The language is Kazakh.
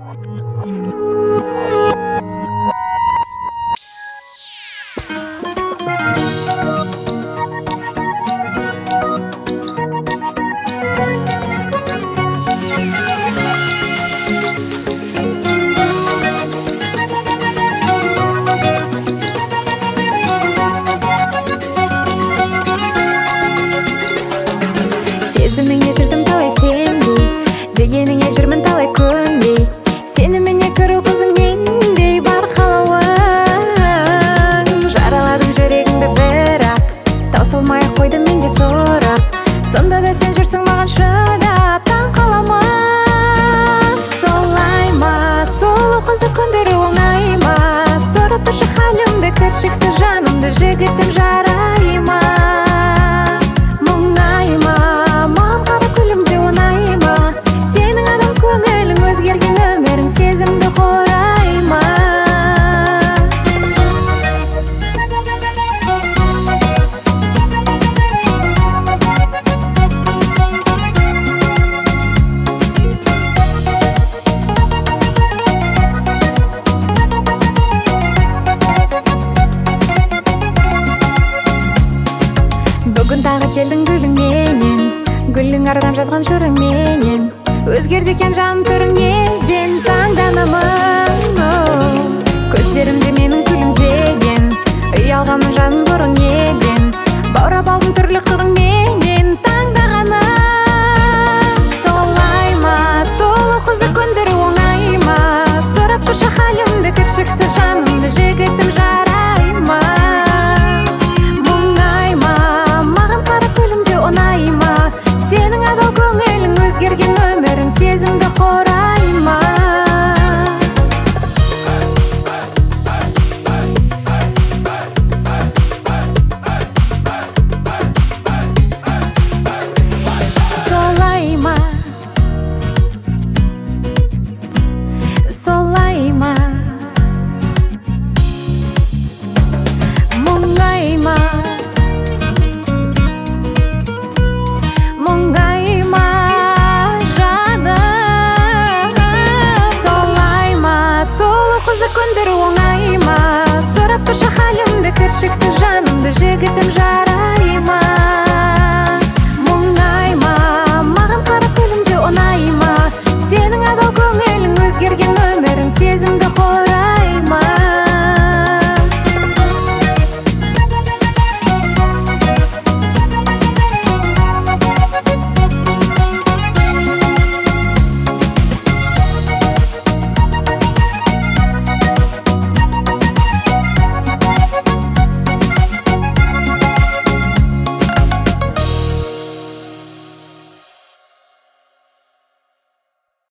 Сезіміңе жүрдім талай сендей, дегеніңе жүрмін талай көнбей. Сенімене көру қыздың мендей бар қалауың. Жараладым жүрегіңді бірақ, таусылмай қойдым менде сұрақ. Сонда да сен жүрсің маған шыдап, таң қалама. Солай ма, сұлу қызды көндіру оңай ма? Сұрап тұршы халімді, кіршіксіз жанымды, жігітім жарай ма? Мұңай ма, маған қара күлімде оңай ма? Сенің адам көңілің өзгерген өмірің сезімді қорай ма? Бүгін тағы келдің гүліңменен, гүлің арадан жазған жырыңменен. Өзгерді екен жан түрің неден таңданамын. Көздерімде менің күлімдеген, ұялғаным жаным бұрын неден. Баурап алдың түрлі қырыңменен таңдағаным. Солай ма, сұлу қызды көндіру оңай ма? Сұрап тұршы халімді, кіршіксіз жанымды, жігітім жарай ма? Сенің адал көңілің өзгерген өмірің сезімді қорай ма? Солай ма, солай ма? Мұңай ма? Мұңай ма жаным? Солай ма, сұлу қызды көндіру оңай ма? Сұрап тұршы халімді, кіршіксіз жанымды, жігітім